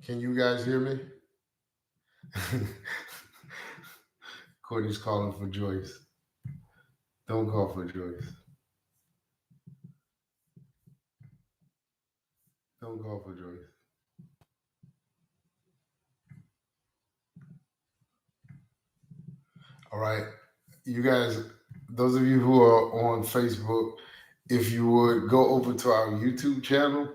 Can you guys hear me? Courtney's calling for Joyce. Don't call for Joyce. Don't call for Joyce. All right. You guys, those of you who are on Facebook, if you would go over to our YouTube channel,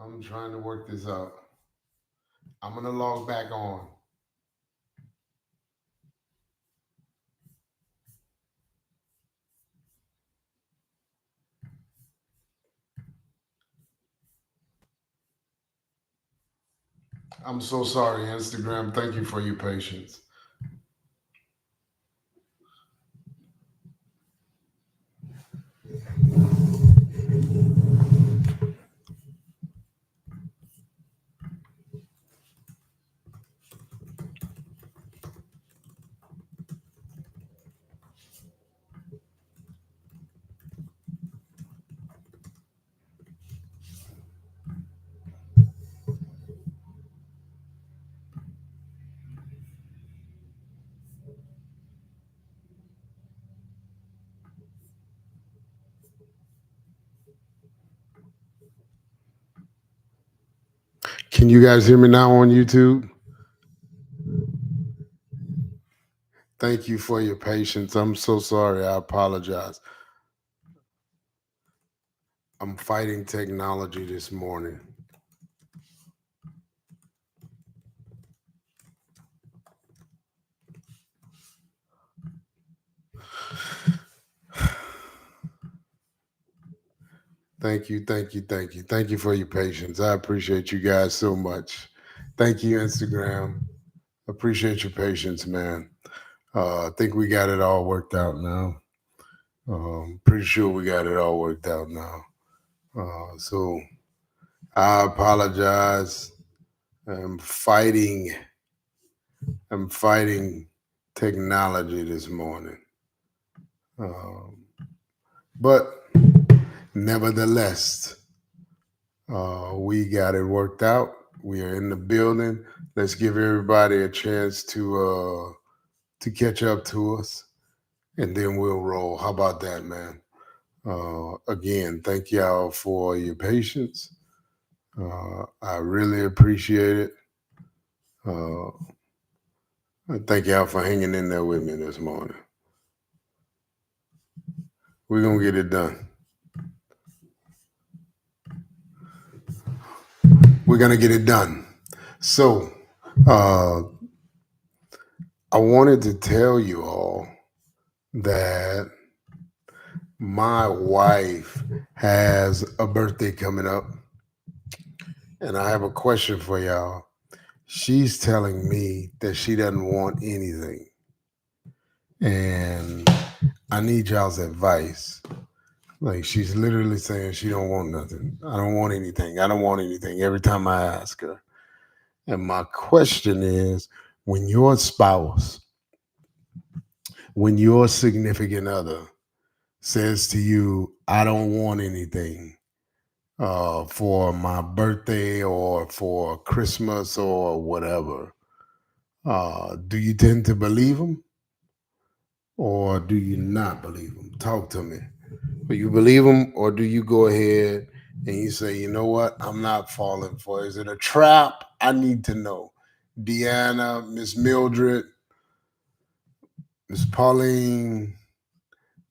I'm trying to work this out. I'm going to log back on. I'm so sorry, Instagram. Thank you for your patience. Can you guys hear me now on YouTube? Thank you for your patience. I'm so sorry. I apologize. I'm fighting technology this morning. Thank you, thank you, thank you. Thank you for your patience. I appreciate you guys so much. Thank you, Instagram. Appreciate your patience, man. I think we got it all worked out now. Pretty sure we got it all worked out now. So I apologize. I'm fighting. I'm fighting technology this morning. Um, but nevertheless, we got it worked out. We are in the building. Let's give everybody a chance to catch up to us, and then we'll roll. How about that, man? Again, thank y'all for your patience. I really appreciate it. Uh, thank y'all for hanging in there with me this morning. We're gonna get it done. We're gonna get it done. So, uh, I wanted to tell you all that my wife has a birthday coming up, and I have a question for y'all. She's telling me that she doesn't want anything, and I need y'all's advice. Like, she's literally saying she don't want nothing. I don't want anything. I don't want anything every time I ask her. And my question is, when your spouse, when your significant other says to you, I don't want anything for my birthday or for Christmas or whatever, do you tend to believe them or do you not believe them? Talk to me. Do you believe them or do you go ahead and you say, you know what, I'm not falling for it? Is it a trap? I need to know. Deanna, Miss Mildred, Miss Pauline,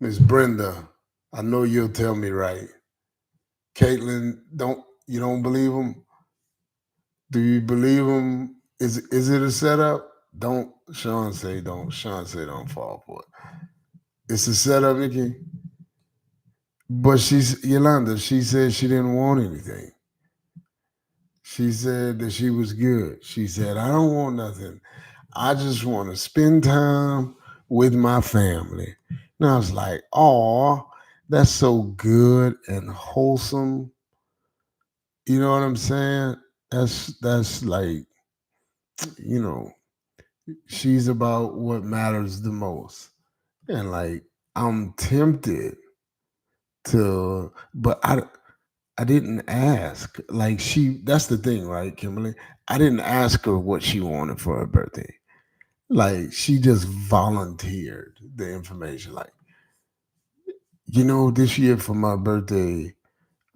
Miss Brenda, I know you'll tell me right. Caitlin, don't believe them? Do you believe them? Is it a setup? Don't Sean say don't. Sean say don't fall for it. It's a setup, Nikki. But she's Yolanda. She said she didn't want anything. She said that she was good. She said I don't want nothing. I just want to spend time with my family. And I was like, oh, that's so good and wholesome. You know what I'm saying? That's like, you know, she's about what matters the most. And like, I'm tempted but I didn't ask. Like that's the thing, right, Kimberly? I didn't ask her what she wanted for her birthday. Like she just volunteered the information. Like, this year for my birthday,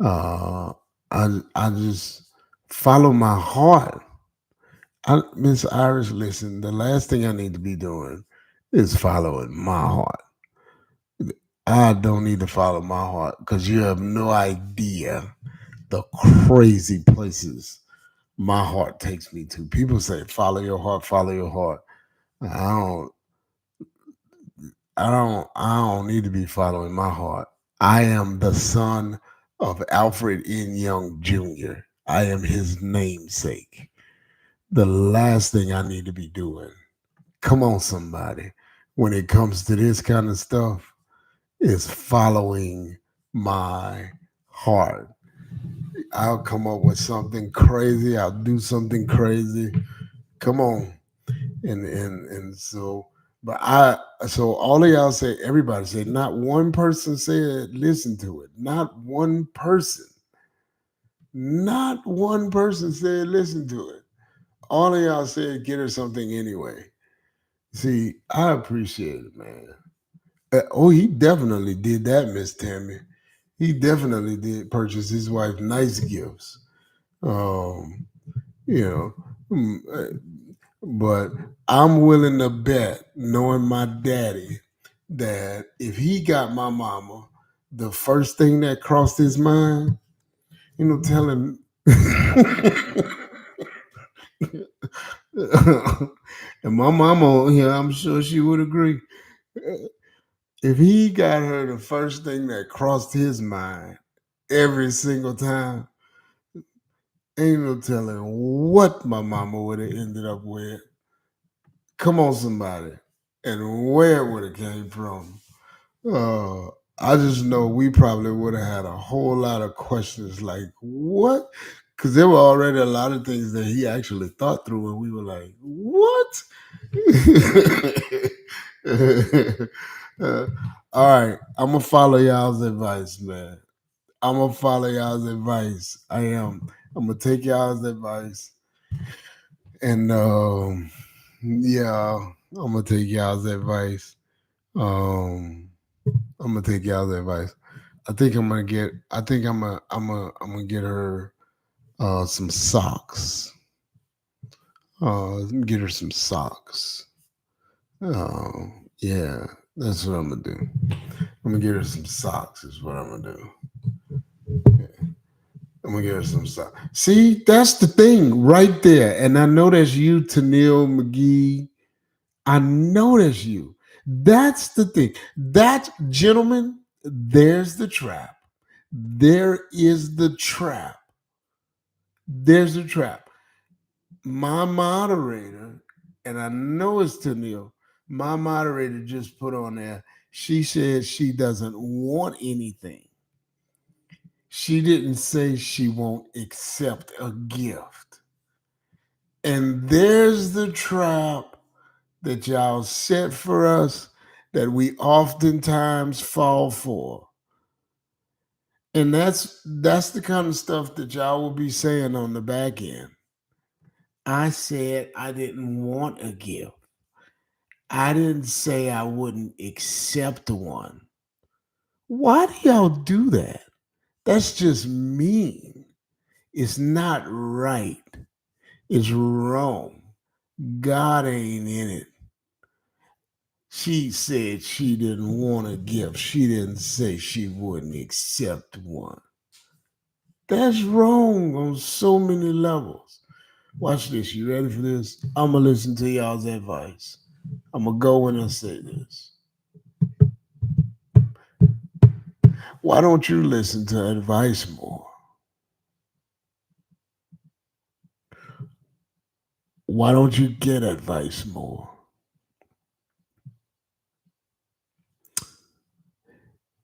uh, I just follow my heart. Miss Iris, listen, the last thing I need to be doing is following my heart. I don't need to follow my heart because you have no idea the crazy places my heart takes me to. People say, follow your heart, follow your heart. I don't, I don't need to be following my heart. I am the son of Alfred N. Young Jr. I am his namesake. The last thing I need to be doing, come on, somebody, when it comes to this kind of stuff, is following my heart. I'll come up with something crazy. I'll do something crazy. Come on. And so, but so all of y'all say, everybody said, not one person said, listen to it. Not one person. Not one person said, listen to it. All of y'all said, get her something anyway. See, I appreciate it, man. Oh, he definitely did that, Miss Tammy. He definitely did purchase his wife nice gifts. Um, you know, but I'm willing to bet, knowing my daddy, that if he got my mama, the first thing that crossed his mind, tell him. And my mama, I'm sure she would agree. If he got her the first thing that crossed his mind every single time, ain't no telling what my mama would have ended up with. Come on, somebody. And where it would have came from. Uh, I just know we probably would have had a whole lot of questions like, what? Because there were already a lot of things that he actually thought through, and we were like, what? Uh, all right, I'm gonna follow y'all's advice, man. I'm gonna follow y'all's advice. I am. I'm gonna take y'all's advice, and yeah, I'm gonna take y'all's advice. Um, I'm gonna take y'all's advice. I think I'm gonna get. I think I'm gonna get her some socks. Get her some socks. Oh, yeah, that's what I'm gonna do. I'm gonna get her some socks. Is what I'm gonna do. I'm gonna get her some socks. See, that's the thing right there. And I know that's you, Tennille McGee. I know that's you. That's the thing. That, gentlemen, there's the trap. There is the trap. There's the trap. My moderator, and I know it's Tennille, my moderator just put on there, she said she doesn't want anything. She didn't say she won't accept a gift. And there's the trap that y'all set for us that we oftentimes fall for. And that's the kind of stuff that y'all will be saying on the back end. I said I didn't want a gift. I didn't say I wouldn't accept one. Why do y'all do that? That's just mean. It's not right. It's wrong. God ain't in it. She said she didn't want a gift. She didn't say she wouldn't accept one. That's wrong on so many levels. Watch this. You ready for this? I'm going to listen to y'all's advice. I'm going to go in and say this. Why don't you listen to advice more? Why don't you get advice more?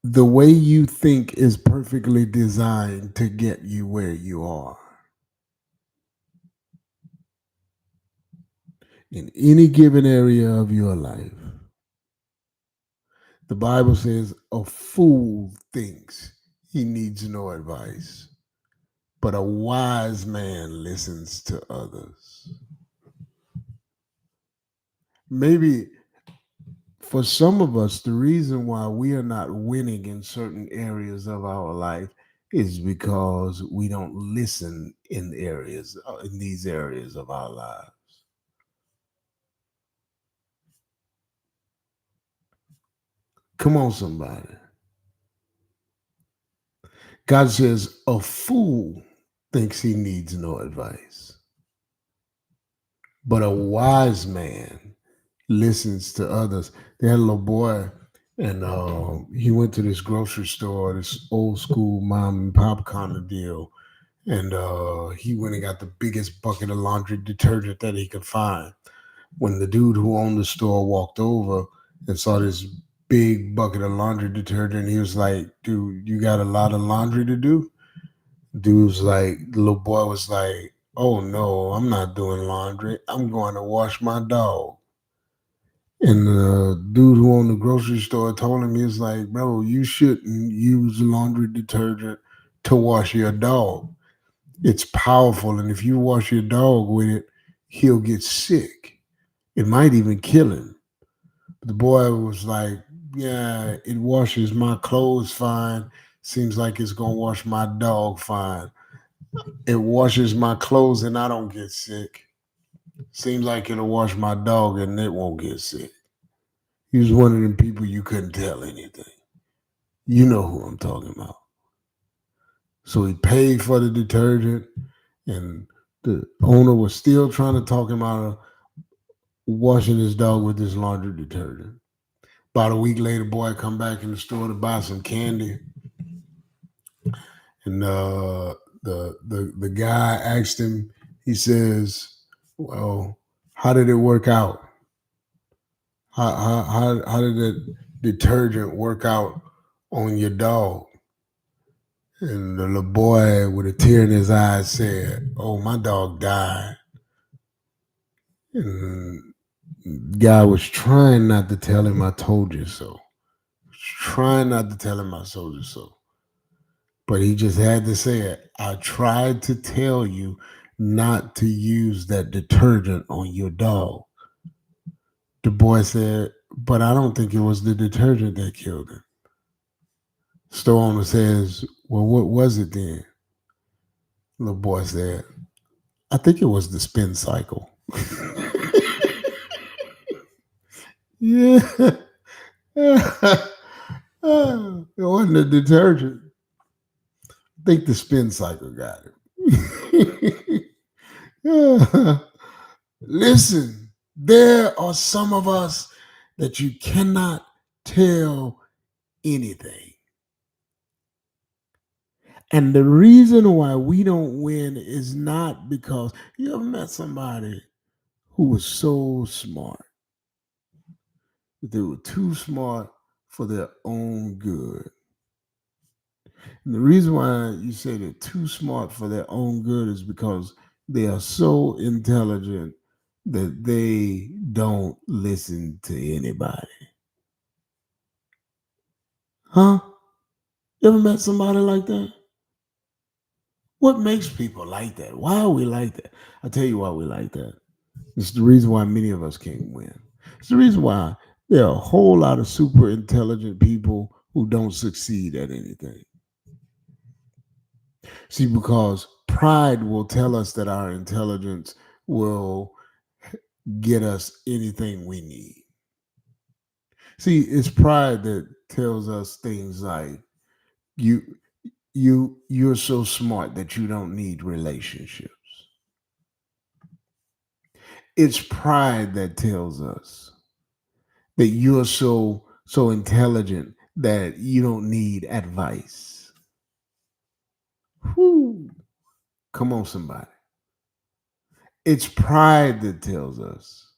The way you think is perfectly designed to get you where you are. In any given area of your life, the Bible says a fool thinks he needs no advice, but a wise man listens to others. Maybe for some of us, the reason why we are not winning in certain areas of our life is because we don't listen in these areas of our lives. Come on, somebody. God says a fool thinks he needs no advice, but a wise man listens to others. They had a little boy, and he went to this grocery store, this old school mom and pop kind of deal, and he went and got the biggest bucket of laundry detergent that he could find. When the dude who owned the store walked over and saw this big bucket of laundry detergent, he was like, "Dude, you got a lot of laundry to do?" Dude was like, the little boy was like, "Oh no, I'm not doing laundry. I'm going to wash my dog." And the dude who owned the grocery store told him, he was like, "Bro, you shouldn't use laundry detergent to wash your dog. It's powerful. And if you wash your dog with it, he'll get sick. It might even kill him." The boy was like, "Yeah, it washes my clothes fine. Seems like it's going to wash my dog fine. It washes my clothes and I don't get sick. Seems like it'll wash my dog and it won't get sick." He was one of them people you couldn't tell anything. You know who I'm talking about. So he paid for the detergent, and the owner was still trying to talk him out of washing his dog with this laundry detergent. About a week later, boy come back in the store to buy some candy, and the guy asked him. He says, "Well, how did it work out? How did the detergent work out on your dog?" And the little boy with a tear in his eye said, "Oh, my dog died." And guy was trying not to tell him I told you so. Trying not to tell him I told you so. But he just had to say it. "I tried to tell you not to use that detergent on your dog." The boy said, "But I don't think it was the detergent that killed him." Store owner says, "Well, what was it then?" The boy said, "I think it was the spin cycle." Yeah. It wasn't the detergent. I think the spin cycle got it. Yeah. Listen, there are some of us that you cannot tell anything. And the reason why we don't win is not because you ever met somebody who was so smart, but they were too smart for their own good. And the reason why you say they're too smart for their own good is because they are so intelligent that they don't listen to anybody. Huh? You ever met somebody like that? What makes people like that? Why are we like that? I'll tell you why we like that. It's the reason why many of us can't win. It's the reason why there are a whole lot of super intelligent people who don't succeed at anything. See, because pride will tell us that our intelligence will get us anything we need. See, it's pride that tells us things like you you're so smart that you don't need relationships. It's pride that tells us that you're so intelligent that you don't need advice. Whew. Come on, somebody. It's pride that tells us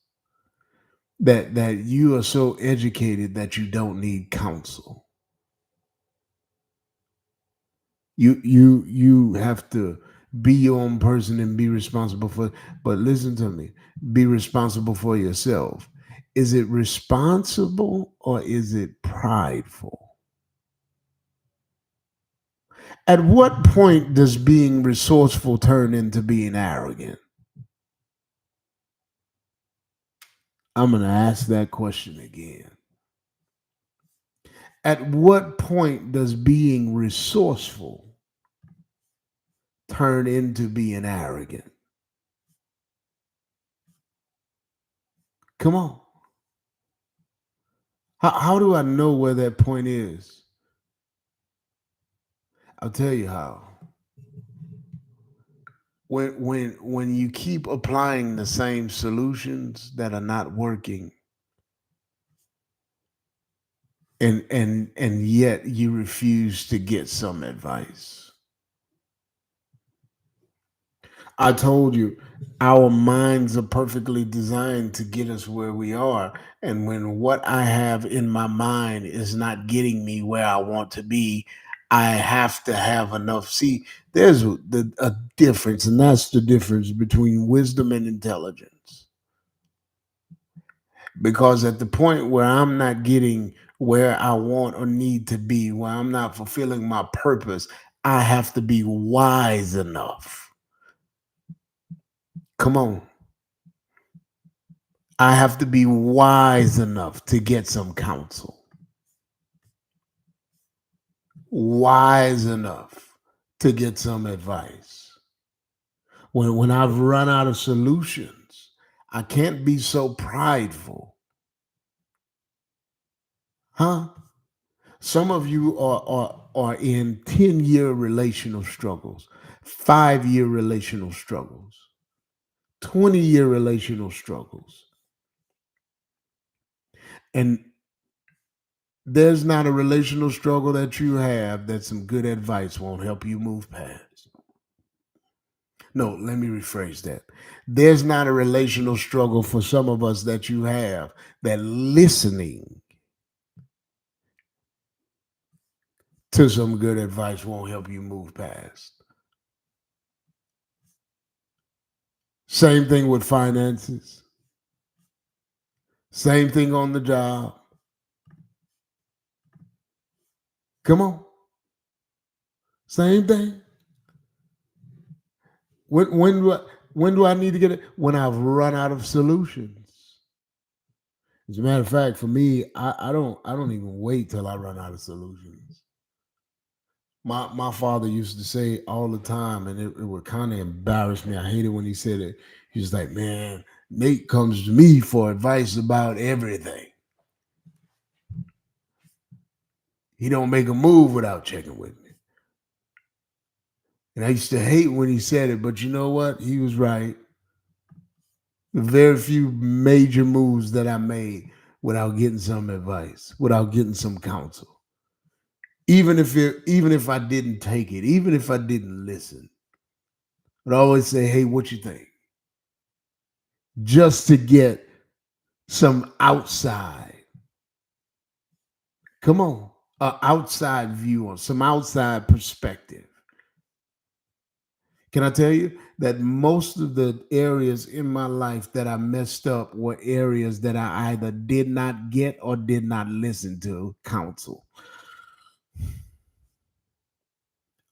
that you are so educated that you don't need counsel. You have to be your own person and be responsible for, but listen to me, be responsible for yourself. Is it responsible or is it prideful? At what point does being resourceful turn into being arrogant? I'm going to ask that question again. At what point does being resourceful turn into being arrogant? Come on. How do I know where that point is? I'll tell you how. When you keep applying the same solutions that are not working, and yet you refuse to get some advice. I told you, our minds are perfectly designed to get us where we are. And when what I have in my mind is not getting me where I want to be, I have to have enough. See, there's a difference, and that's the difference between wisdom and intelligence. Because at the point where I'm not getting where I want or need to be, where I'm not fulfilling my purpose, I have to be wise enough. Come on. I have to be wise enough to get some counsel, wise enough to get some advice. When I've run out of solutions, I can't be so prideful. Huh? Some of you are in 10-year relational struggles, 5-year relational struggles, 20-year relational struggles. And there's not a relational struggle that you have that some good advice won't help you move past. No, let me rephrase that. There's not a relational struggle for some of us that you have that listening to some good advice won't help you move past. Same thing with finances. Same thing on the job. Come on. Same thing. When do I need to get it? When I've run out of solutions. As a matter of fact, for me, I don't even wait till I run out of solutions. My father used to say all the time, and it would kind of embarrass me. I hated when he said it. He was like, "Man, Nate comes to me for advice about everything. He don't make a move without checking with me." And I used to hate when he said it, but you know what? He was right. Very few major moves that I made without getting some advice, without getting some counsel. Even if I didn't take it, even if I didn't listen, I'd always say, "Hey, what you think?" Just to get some outside, come on, outside view or some outside perspective. Can I tell you that most of the areas in my life that I messed up were areas that I either did not get or did not listen to counsel?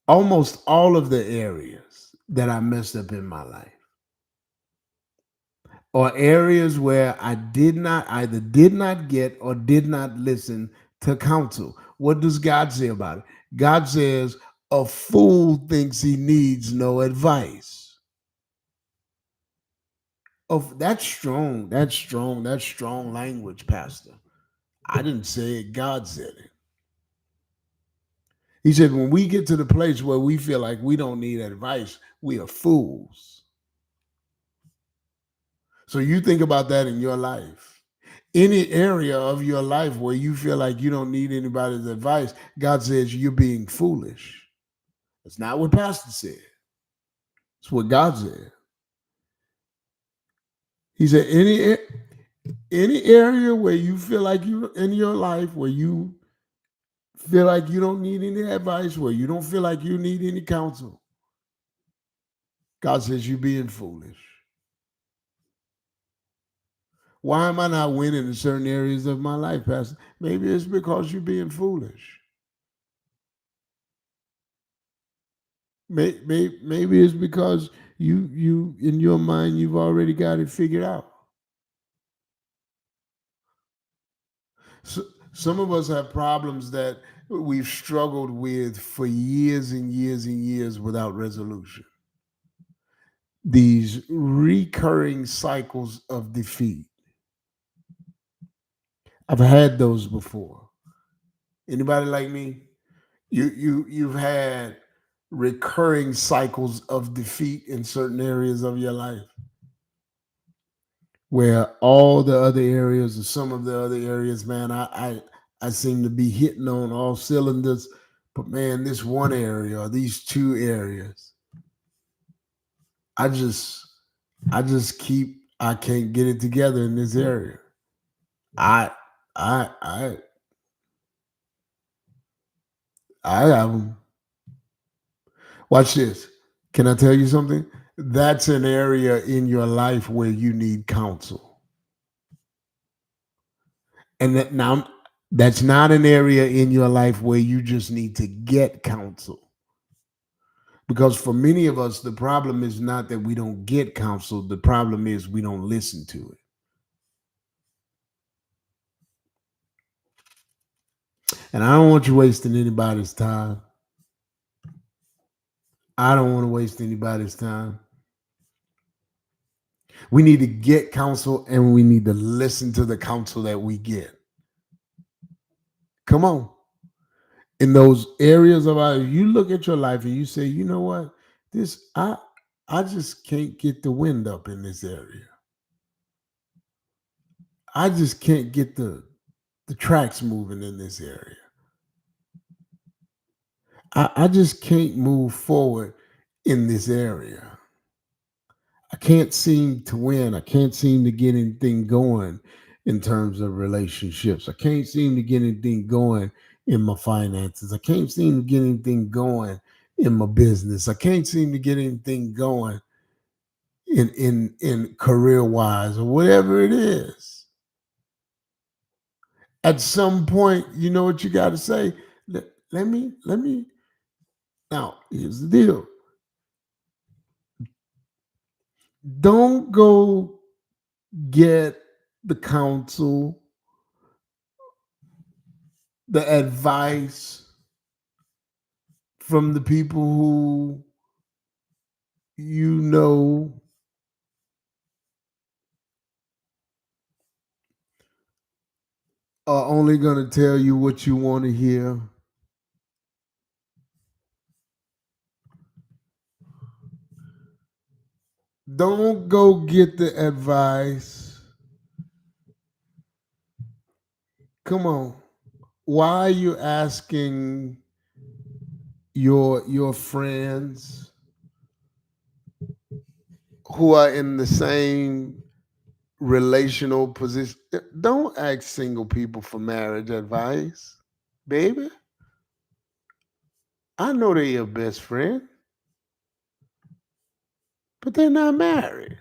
Almost all of the areas that I messed up in my life are areas where I did not get or did not listen to counsel. What does God say about it? God says, "A fool thinks he needs no advice." Oh, that's strong. That's strong. That's strong language, Pastor. I didn't say it. God said it. He said, when we get to the place where we feel like we don't need advice, we are fools. So you think about that in your life. Any area of your life where you feel like you don't need anybody's advice, God says you're being foolish. That's not what Pastor said. It's what God said. He said, any area where you feel like you in your life where you feel like you don't need any advice, where you don't feel like you need any counsel, God says you're being foolish. Why am I not winning in certain areas of my life, Pastor? Maybe it's because you're being foolish. Maybe it's because you in your mind you've already got it figured out. So, some of us have problems that we've struggled with for years and years and years without resolution. These recurring cycles of defeat. I've had those before. Anybody like me? You've had recurring cycles of defeat in certain areas of your life where all the other areas or some of the other areas, man, I seem to be hitting on all cylinders, but man, this one area or these two areas, I just I can't get it together in this area. I I I I have 'em. Watch this. Can I tell you something? That's an area in your life where you need counsel. And that now that's not an area in your life where you just need to get counsel. Because for many of us, the problem is not that we don't get counsel, the problem is we don't listen to it. And I don't want you wasting anybody's time. I don't want to waste anybody's time. We need to get counsel and we need to listen to the counsel that we get. Come on. In those areas of our, you look at your life and you say, you know what? This I just can't get the wind up in this area. I just can't get the tracks moving in this area. I just can't move forward in this area. I can't seem to win. I can't seem to get anything going in terms of relationships. I can't seem to get anything going in my finances. I can't seem to get anything going in my business. I can't seem to get anything going in career wise or whatever it is. At some point, you know what you got to say. Let me. Now, here's the deal. Don't go get the counsel, the advice from the people who you know are only going to tell you what you want to hear. Don't go get the advice. Come on. Why are you asking your friends who are in the same relational position? Don't ask single people for marriage advice, baby. I know they're your best friend, but they're not married.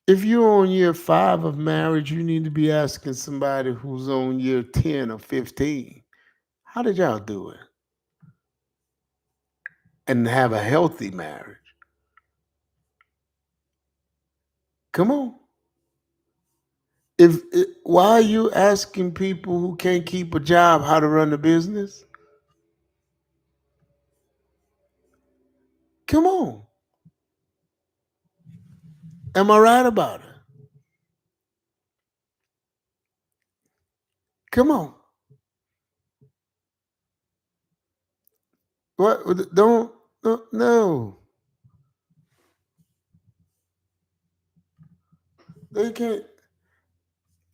If you're on year 5 of marriage, you need to be asking somebody who's on year 10 or 15. How did y'all do it? And have a healthy marriage. Come on. Why are you asking people who can't keep a job how to run the business? Come on. Am I right about it? Come on. What? Don't. No. They can't.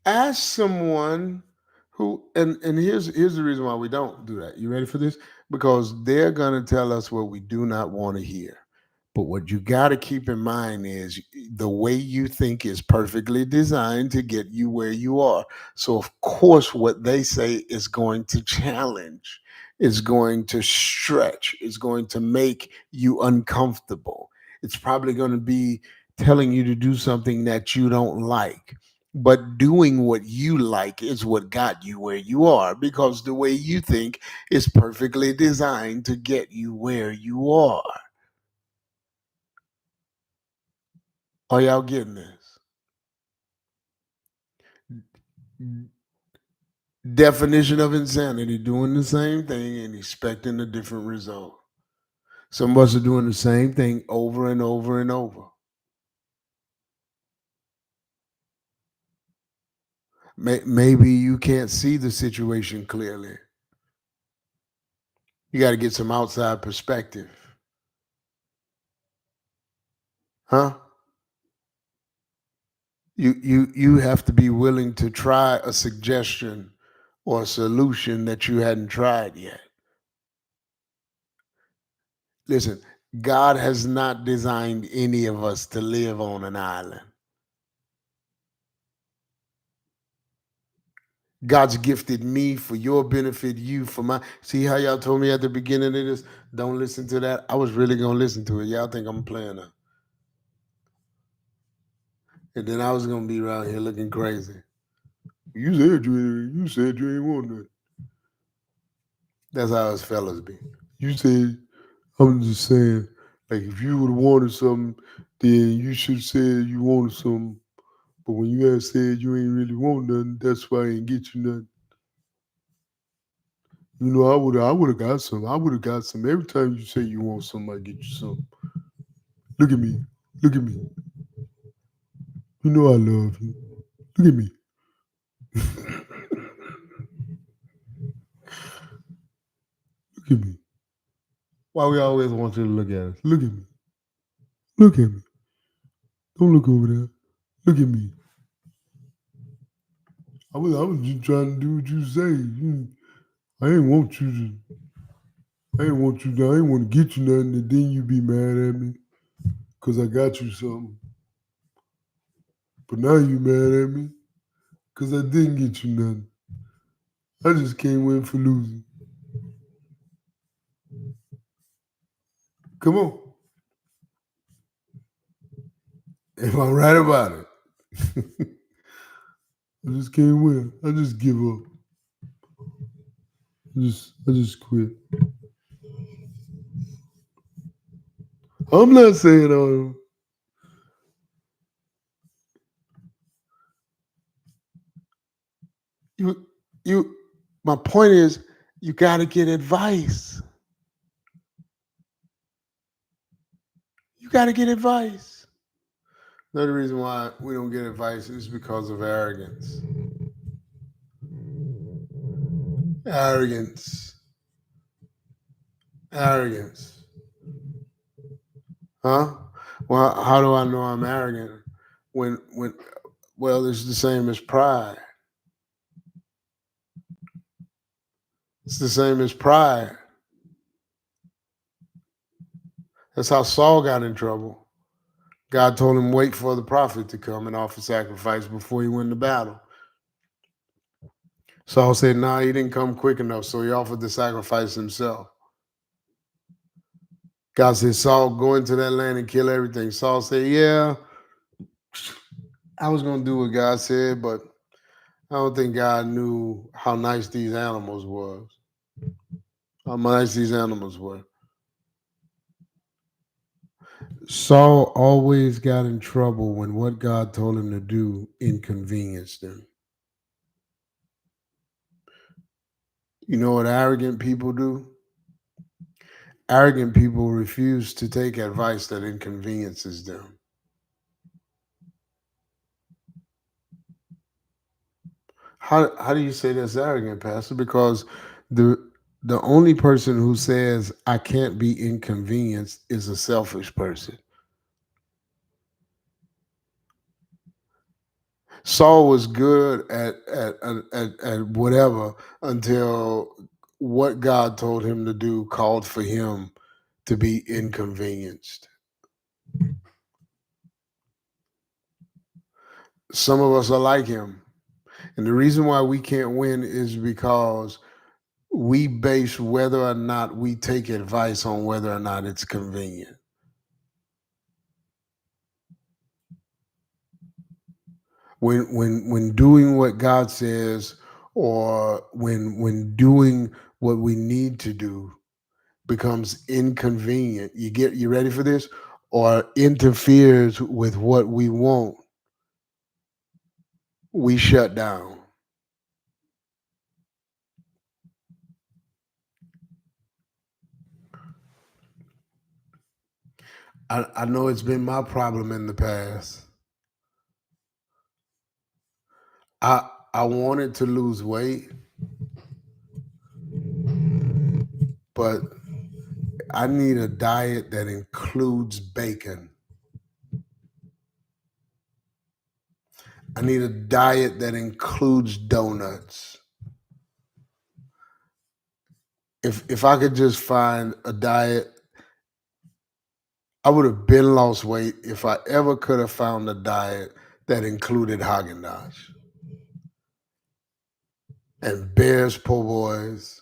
Ask someone who and here's the reason why we don't do that. You ready for this? Because they're gonna tell us what we do not want to hear. But what you got to keep in mind is the way you think is perfectly designed to get you where you are. So of course what they say is going to challenge, is going to stretch, is going to make you uncomfortable. It's probably going to be telling you to do something that you don't like, But doing what you like is what got you where you are, because the way you think is perfectly designed to get you where you are. Are y'all getting this? Definition of insanity: doing the same thing and expecting a different result. Some of us are doing the same thing over and over and over. Maybe you can't see the situation clearly. You got to get some outside perspective. Huh? You have to be willing to try a suggestion or a solution that you hadn't tried yet. Listen, God has not designed any of us to live on an island. God's gifted me for your benefit, you for my. See how y'all told me at the beginning of this, don't listen to that? I was really going to listen to it. Y'all think I'm playing now. And then I was going to be around here looking crazy. You said you ain't want that. That's how us fellas be. You said, I'm just saying, like if you would have wanted something, then you should have said you wanted something. But when you have said you ain't really want nothing, that's why I ain't get you nothing. You know, I would have got some. I would have got some. Every time you say you want something, I get you some. Look at me. Look at me. You know I love you. Look at me. Look at me. Why we always want you to look at us? Look at me. Look at me. Don't look over there. Look at me. I was just trying to do what you say. I ain't want you to. I ain't want you to. I ain't want to get you nothing, and then you be mad at me because I got you something. But now you mad at me because I didn't get you nothing. I just can't win for losing. Come on. If I'm right about it, I just can't win. I just give up. I just quit. I'm not saying you you my point is you gotta get advice. You gotta get advice. Another reason why we don't get advice is because of arrogance. Arrogance. Arrogance. Huh? Well, how do I know I'm arrogant? When well, it's the same as pride. It's the same as pride. That's how Saul got in trouble. God told him wait for the prophet to come and offer sacrifice before he went to battle. Saul said, "Nah, he didn't come quick enough," so he offered the sacrifice himself. God said, "Saul, go into that land and kill everything." Saul said, "Yeah, I was gonna do what God said, but I don't think God knew how nice these animals was. How nice these animals were." Saul always got in trouble when what God told him to do inconvenienced him. You know what arrogant people do? Arrogant people refuse to take advice that inconveniences them. How do you say that's arrogant, Pastor? Because the the only person who says I can't be inconvenienced is a selfish person. Saul was good at whatever until what God told him to do called for him to be inconvenienced. Some of us are like him. And the reason why we can't win is because we base whether or not we take advice on whether or not it's convenient. When doing what God says, or when doing what we need to do becomes inconvenient, you ready for this? Or interferes with what we want, we shut down. I know it's been my problem in the past. I wanted to lose weight, but I need a diet that includes bacon. I need a diet that includes donuts. If I could just find a diet, I would have been lost weight if I ever could have found a diet that included Haagen Dazs and Bears po' boys.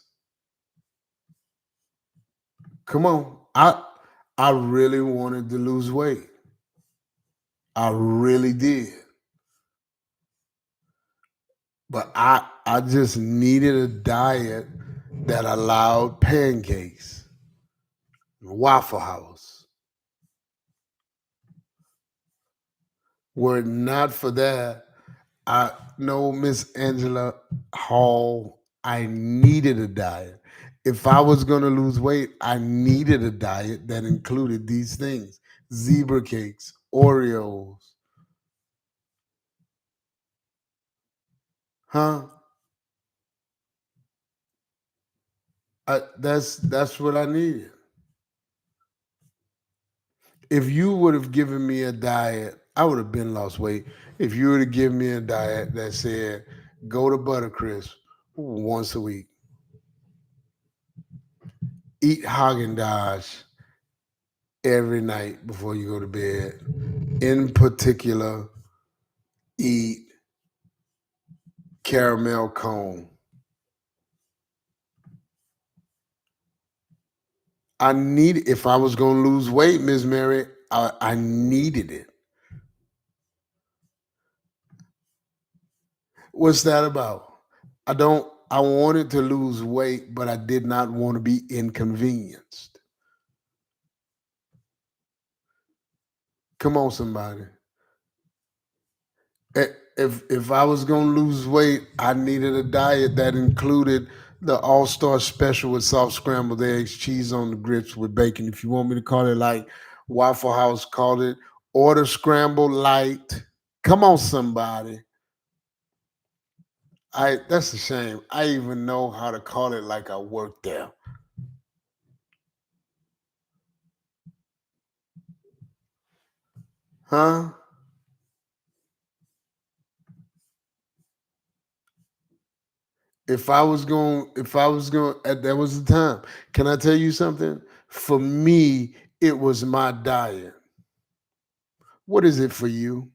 Come on, I really wanted to lose weight. I really did, but I just needed a diet that allowed pancakes, Waffle House. Were it not for that, I know Miss Angela Hall, I needed a diet. If I was going to lose weight, I needed a diet that included these things: zebra cakes, Oreos, huh? That's what I needed. If you would have given me a diet, I would have been lost weight. If you would have given me a diet that said go to Buttercrisp once a week, eat Haagen Dazs every night before you go to bed. In particular, eat caramel cone. I need if I was going to lose weight, Miss Mary, I needed it. What's that about? I wanted to lose weight, but I did not want to be inconvenienced. Come on, somebody. If I was going to lose weight, I needed a diet that included the All Star Special with soft scrambled eggs, cheese on the grits with bacon. If you want me to call it like Waffle House called it, order scrambled light. Come on, somebody. I That's a shame. I even know how to call it like I work there. Huh? If I was going, that was the time. Can I tell you something? For me, it was my diet. What is it for you?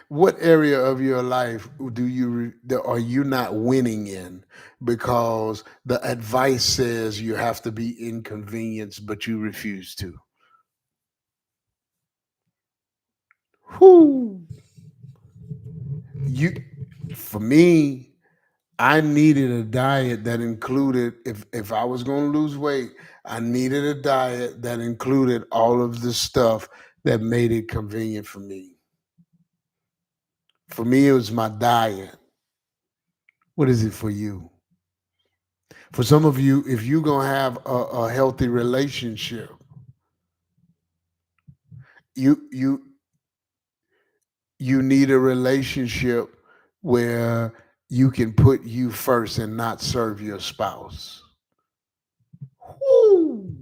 What area of your life are you not winning in because the advice says you have to be inconvenienced, but you refuse to? Whoo! You, for me, I needed a diet that included, if I was going to lose weight, I needed a diet that included all of the stuff that made it convenient for me. For me, it was my diet. What is it for you? For some of you, if you're gonna have a healthy relationship, you you you need a relationship where you can put you first and not serve your spouse. Woo!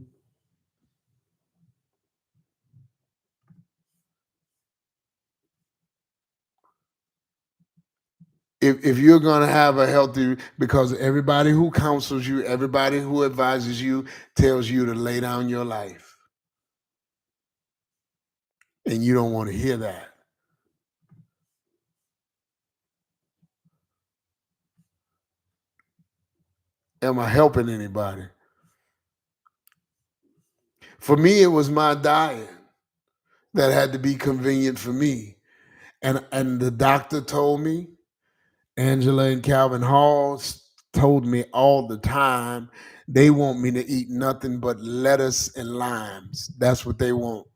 If you're gonna have a healthy, because everybody who counsels you, everybody who advises you tells you to lay down your life, and you don't want to hear that. Am I helping anybody? For me, it was my diet that had to be convenient for me. And the doctor told me, Angela and Calvin Hall told me all the time, they want me to eat nothing but lettuce and limes. That's what they want.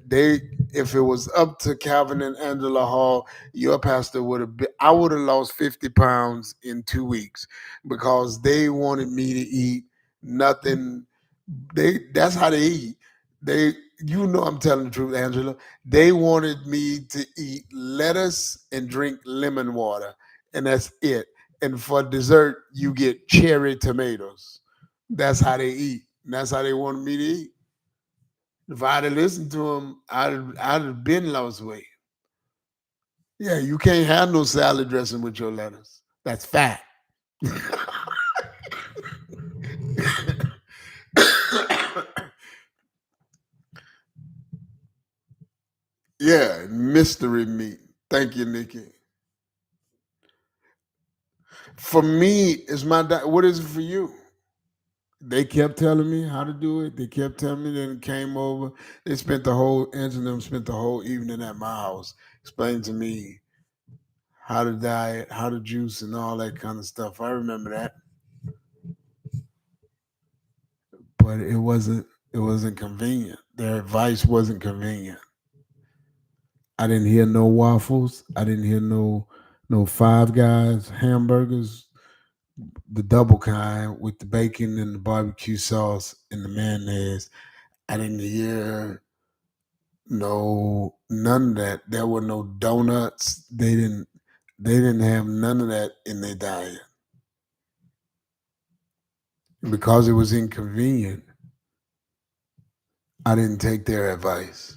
They, if it was up to Calvin and Angela Hall, your pastor would have been. I would have lost 50 pounds in 2 weeks because they wanted me to eat nothing. That's how they eat. They, I'm telling the truth, Angela. They wanted me to eat lettuce and drink lemon water, and that's it. And for dessert, you get cherry tomatoes. That's how they eat. And that's how they wanted me to eat. If I'd have listened to them, I'd have been lost weight. Yeah, you can't have no salad dressing with your lettuce. That's fat. Yeah, mystery meat. Thank you, Nikki. For me, it's my diet. What is it for you? They kept telling me how to do it. They kept telling me. Then came over. They spent the whole Angela and them spent the whole evening at my house, explaining to me how to diet, how to juice, and all that kind of stuff. I remember that, but it wasn't convenient. Their advice wasn't convenient. I didn't hear no waffles. I didn't hear no Five Guys hamburgers, the double kind with the bacon and the barbecue sauce and the mayonnaise. I didn't hear none of that. There were no donuts. They didn't have none of that in their diet because it was inconvenient. I didn't take their advice.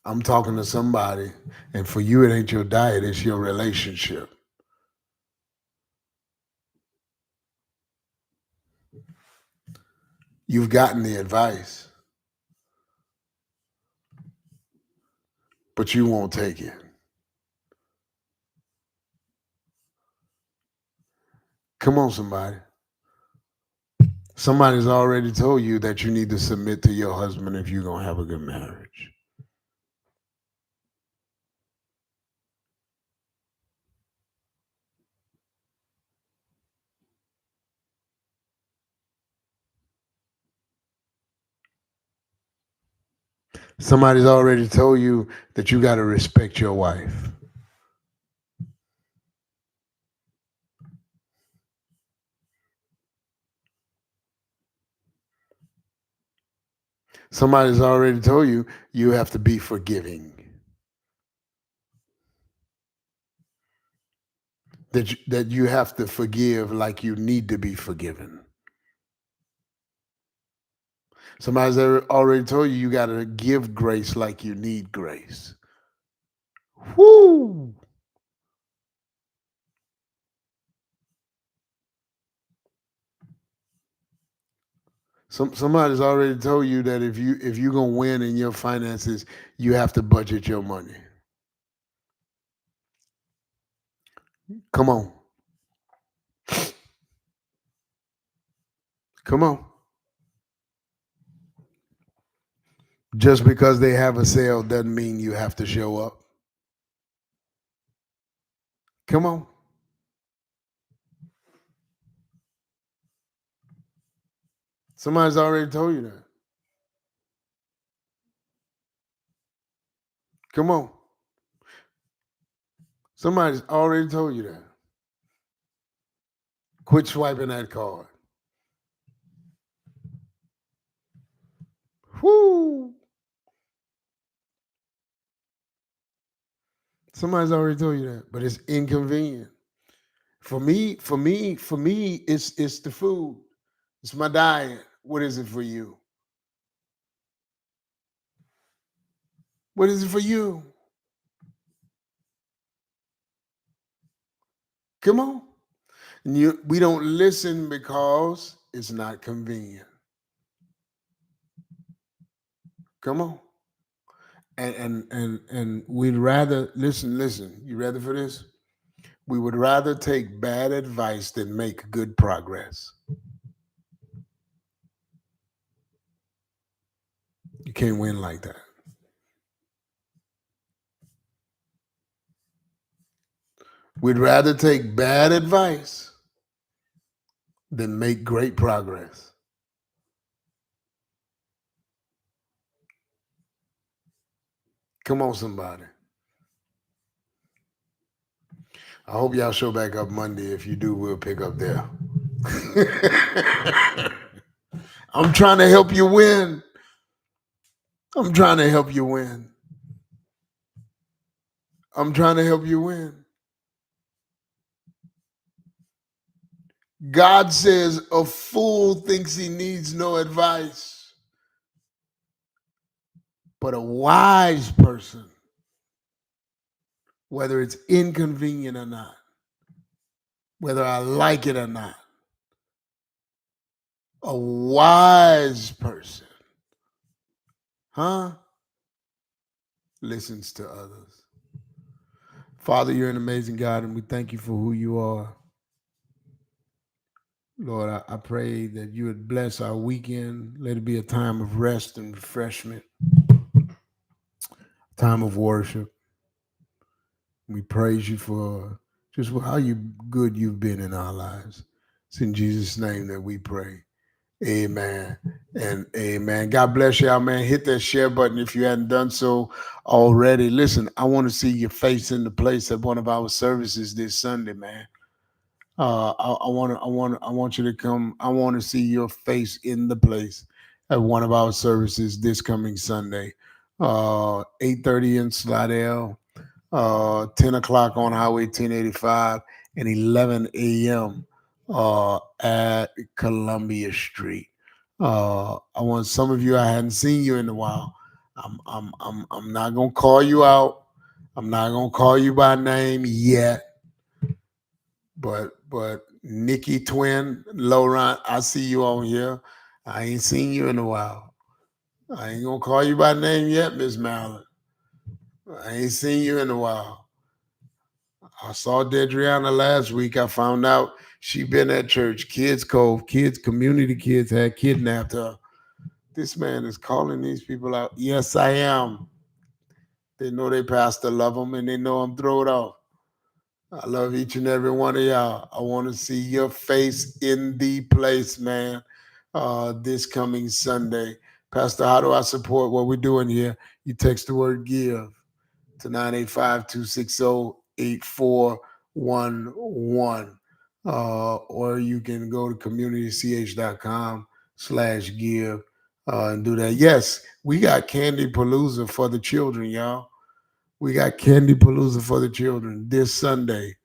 I'm talking to somebody, and for you, it ain't your diet, it's your relationship. You've gotten the advice, but you won't take it. Come on, somebody. Somebody's already told you that you need to submit to your husband if you're going to have a good marriage. Somebody's already told you that you got to respect your wife. Somebody's already told you you have to be forgiving. That you have to forgive like you need to be forgiven. Somebody's already told you you got to give grace like you need grace. Whoo! Somebody's already told you that if you're gonna win in your finances, you have to budget your money. Come on, come on. Just because they have a sale doesn't mean you have to show up. Come on. Somebody's already told you that. Come on. Somebody's already told you that. Quit swiping that card. Whoo! Somebody's already told you that, but it's inconvenient. For me, it's the food. It's my diet. What is it for you? What is it for you? Come on. We don't listen because it's not convenient. Come on. And we'd rather listen. You ready for this? We would rather take bad advice than make good progress. You can't win like that. We'd rather take bad advice than make great progress. Come on, somebody. I hope y'all show back up Monday. If you do, we'll pick up there. I'm trying to help you win. I'm trying to help you win. I'm trying to help you win. God says a fool thinks he needs no advice, but a wise person, whether it's inconvenient or not, whether I like it or not, a wise person, listens to others. Father, you're an amazing God, and we thank you for who you are. Lord, I pray that you would bless our weekend. Let it be a time of rest and refreshment, time of worship. We praise you for just how good you've been in our lives. It's in Jesus' name that we pray. Amen and amen. God bless y'all, man. Hit that share button if you hadn't done so already. Listen, I want to see your face in the place at one of our services this Sunday, man. I want you to come. I want to see your face in the place at one of our services this coming Sunday, 8:30 in Slidell, 10 o'clock on Highway 1085, and 11 a.m. At Columbia Street. I want some of you. I hadn't seen you in a while. I'm not gonna call you out. I'm not gonna call you by name yet. But Nikki Twin, Laurent, I see you on here. I ain't seen you in a while. I ain't gonna call you by name yet, Miss Marilyn. I ain't seen you in a while. I saw Dedriana last week. I found out she been at church. Kids Cove, community kids had kidnapped her. This man is calling these people out. Yes, I am. They know they pastor love them, and they know I'm throwed off. I love each and every one of y'all. I want to see your face in the place, man, this coming Sunday. Pastor, how do I support what we're doing here? You text the word give to 985-260-8411. Or you can go to communitych.com/give and do that. Yes, we got Candy Palooza for the children, y'all. We got Candy Palooza for the children this Sunday.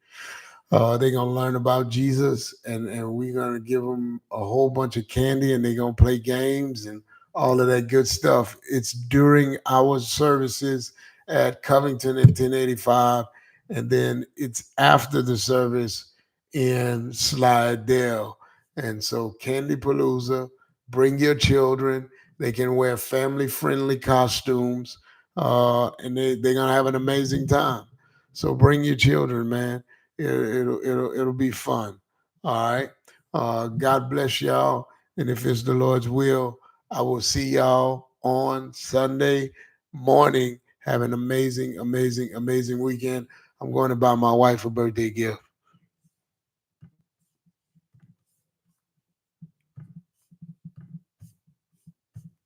They're going to learn about Jesus, and we're going to give them a whole bunch of candy, and they're going to play games and all of that good stuff. It's during our services at Covington in 1085, and then it's after the service in Slidell. And so Candy Palooza, bring your children. They can wear family-friendly costumes, and they're going to have an amazing time. So bring your children, man. It'll be fun. All right. God bless y'all. And if it's the Lord's will, I will see y'all on Sunday morning. Have an amazing, amazing, amazing weekend. I'm going to buy my wife a birthday gift.